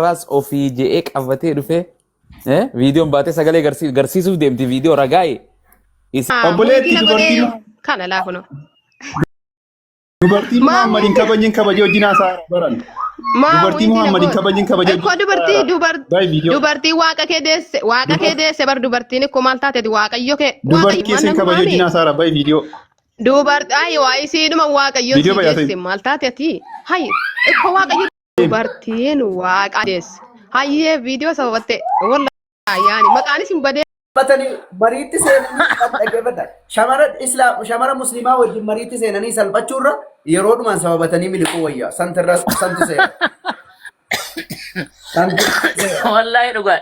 ras ofii je'ee qabatee dhufe viidiyoon baatee sagalee garsiisuuf deemti viidiyoo ragaa'e. Obboleetti dubartiin kana laafuno. Dubartiin Muhammadin kabajin kabajee wajjin haasaa baran. Dubartii Muhammadin kabajin kabajee. Ko dubartii waaqa kee deesse bar dubartiin ko maal taateeti waaqayyo kee. Dubartii keessan kabajee wajjin haasaa baay'ee viidiyoo. Dubartii ayi waa isiidhuma waaqayyo si deesse maal taateeti. Hayi ko waaqayyo dubartiin waaqa deesse. Hayyee viidiyoo sababatte wallahi yaani maqaanis hin badee. Batani mariitti seenanii dhaggeeffata. Shamara musliimaa wajjin mariitti seenanii salphachuurra yeroodhumaan sababatanii miliquu wayyaa. Santu seena. Wallahi dhugaa.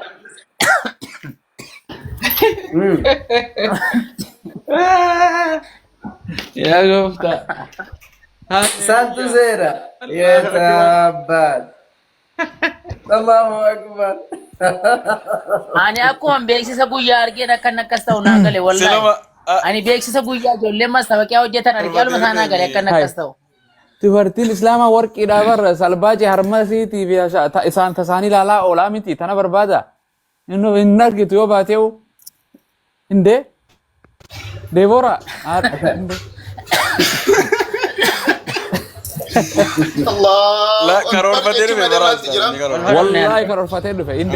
Yaa gooftaa. Santu seena. Yaa taabbaat. Allahu akbar. Ani akkuma beeksisa guyyaa argeen akkas ta'u naa gale wallahi. Ani beeksisa guyyaa ijoolleen mastawaqiyaa hojjetan argee olma isaa naa gale akkas ta'u. Dubartiin Islaamaa warqiidhaa barra salbaajee harmasiitii fi isaan tasaanii ilaalaa oolaa miti tana barbaada. Inni argitu yoo baateewu hindee Deeboora. لا كارول فتير في والله كارول فتير في إنت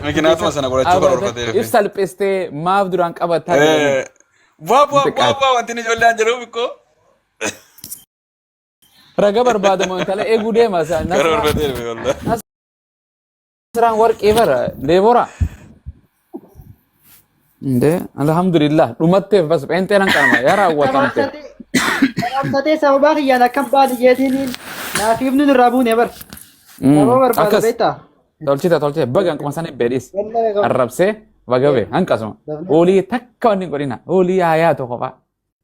مكينات مثلا قلت كارول فتير في إفسال بيستي ما بدو رانك أبد بابا أنت نجول لي أنجلو بكو رجع برباد ما أنت لا إيه قديه مثلا كارول فتير في والله نصران ورك إيفر ديبورا إنده الحمد لله رمته بس أنت رانك ما يا راو وطنته أبتدي سببا خيانة كم بعد جدينين نافيب نرابون يبر نابو برباد بيتا تولشي بغان كمساني بيريس الربسي بغاوي هنكاسو أولي تكا ونقولنا أولي آياتو خفا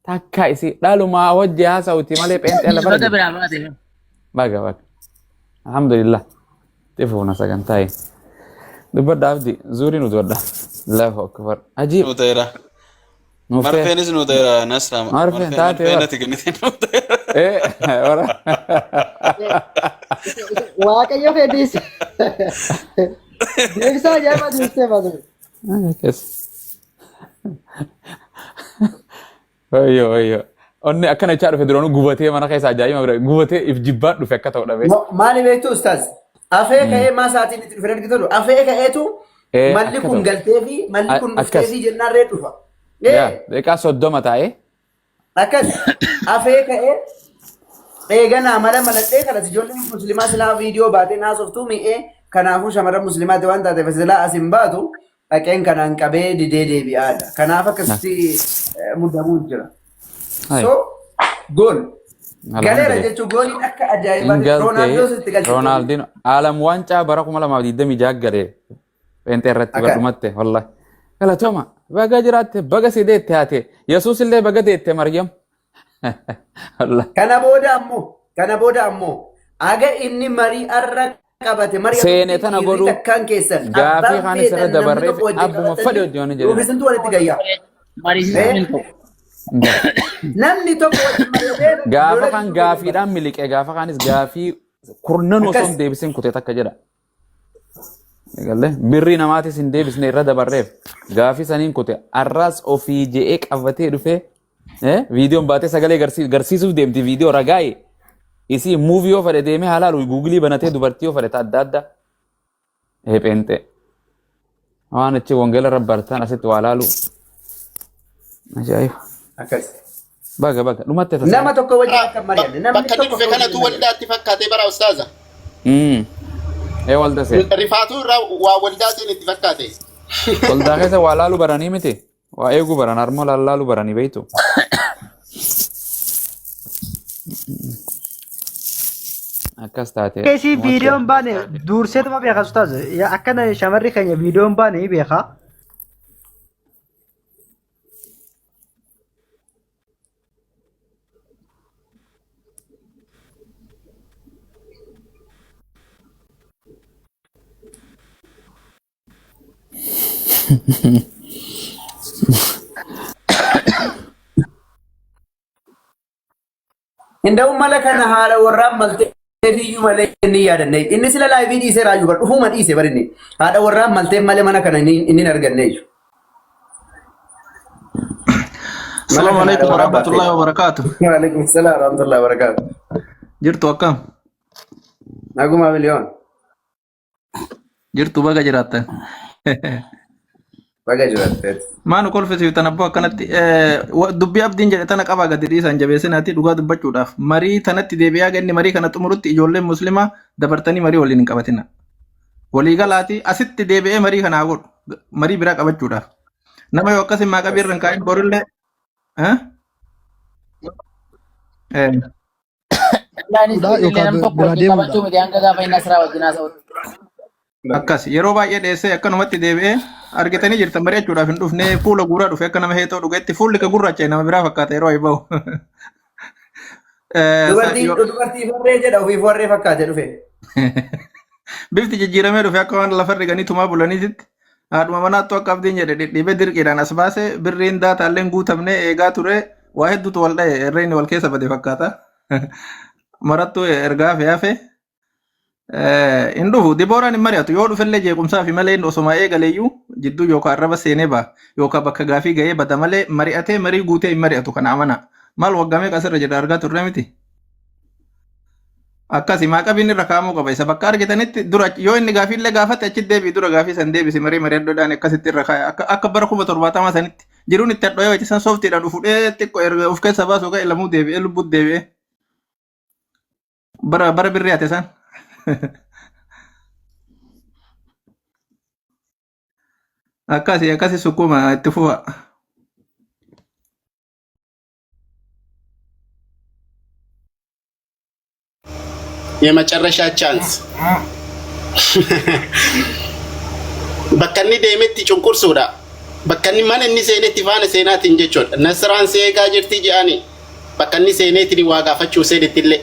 تكا إسي لالو ما وجهها سوتي مالي بنت ألا برد بغا الحمد لله تفونا سكن تاي دبر دافدي زوري ندور الله أكبر عجيب مرفينيس نوديرا نسرا مرفين تاتي مرفين نوديرا إيه ورا واقعي في ديس ديسا جاي ما ديسته بدو كيس أيوه أني أكن أشعر في درونو غوبتي ما نخيس أجاي ما بره غوبتي إفجيبات دفعك تقول أبي ماني بيتو أستاذ أفيك هي ما ساعتين تفرد كتير أفيك هي تو مالكون قلتي مالكون مفتي جنار ريتوفا يا ديكا صدوم تاعي أكد أفيك إيه جنا مالا ملتة كلا تجولي مسلمة سلا فيديو بعدين ناس أفتو مي كان أفوش أمر مسلمة دوان تاته فسلا أسمباتو لكن كان أنكبه دي بيادا كان أفك كستي مدامون جرا so جول قالي رجعتو جولي أك أجايبا رونالدينو عالم وانشا براكم الله ما بدي دمي جاكري أنت رتب رمته والله كلا توما بقى جرات بقى سيدت هاتي يسوع اللي بقى ديت مريم الله كان بودا أمو أجا إني مري أرك كبته مريم سينتنا قولوا كان كيسن غافي خاني سر دبرة أبو مفدي وديوني جري وفيسنتو ولا تجايا نمني تو غافا خان غافي دام ملك غافا خانيس غافي كورنن وسون ديبسين كوتي تكجرا قال له بري نماتي سن ديبس نيرا دبرة غافي سنين كوتي أراس أوفي جيك أفتي رفه فيديو باتي سجله غرسيسو ديمتي فيديو رجاي इसी मूवियों फरे दे में हालालु गूगली बनाते दुबर्तियों फरे ता दादा हे पेंटे आवान अच्छे वंगेला रब्बरता नसे तो हालालु अजाइब أكيد baga lumate ta نما تو كوجه كمريم نما بكني في كنا تو ولدات فكاتي برا أستاذة e walda se رفاتو را وولدات نتفكاتي walda ke se walalu barani mete wa egu baran armo lalu barani beito akkas taate كيسي فيديو باني دور سيت ما بيخا أستاذ يا أكنا شمري خير فيديو باني بيخا عندهم ملكنا هذا ورام ملتي fiiyyuu malee inni yaadanne inni sila laayivii dhiisee raajuu bar dhufuma dhiise barinni haadha warraan maltee malee mana kana inni arganne jechuudha. Assalamu alaikum warahmatullahi wabarakatuh. Wa alaikum assalam warahmatullahi wabarakatuh. Jirtu akkam? Naguma miliyoon. Jirtu baga jiraattan. Baga jiraattan. Maanu kolfisiif tanabbo akkanatti dubbii abdiin jedhe tana qabaa gadi dhiisan jabeessinaatti dhugaa dubbachuudhaaf marii tanatti deebi'aa ganni marii kana xumurutti ijoolleen muslimaa dabartanii marii waliin hin qabatina. Walii galaati asitti deebi'ee marii kanaa godhu marii biraa qabachuudhaaf. Nama yoo akkas hin maaqabii irra hin kaa'in borillee akkas yeroo baay'ee dheessee akkanumatti deebi'ee argitanii jirtan mari'achuudhaaf hin dhufne fuula guuraa dhufe akka nama heetoo dhugeetti fuulli ka gurraacha nama biraa fakkaata yeroo ayi bahu. Dubartii farree jedha ofii farree fakkaate dhufe. Bifti jijjiiramee dhufe akka waan lafa riganii tumaa bulaniititti haadhuma manaattu akka abdiin jedhe dhidhiibee dirqiidhaan as baase birriin daataalleen guutamne eegaa ture waa hedduutu wal dhaye irreen wal keessa bade fakkaata. Marattuu ergaa fe'afe. Induhu Dibooraan hin mari'atu yoo dhufellee jeequmsaa fi malee osoma eegaleeyyuu jidduu yookaan arraba seenee ba'a yookaan bakka gaafii ga'ee bada malee mari'atee marii guutee hin mari'atu kana amana maal waggamee qasirra jedha argaa turre miti. Akkasi maaqabiin irra kaa'amuu qaba isa bakka argitanitti dura yoo inni gaafiillee gaafate achi deebii dura gaafii san deebisi marii mari'addoodhaan akkasitti irra kaa'e akka bara 1770 sanitti jiruun itti hadhooyee wachisan sooftiidhaan dhufudhee xiqqoo erga of keessa baasu ga'e lamuu deebi'ee lubbuut deebi'ee bara birrii ate san. Akkasi sukuma itti fufa. የመጨረሻ ቻንስ bakkanni deemetti cunqursuudha bakkanni mana inni seenetti faana seenaatiin jechuudha nasraan seegaa jirti jedhani bakkanni seeneetti waa gaafachuu seenetti illee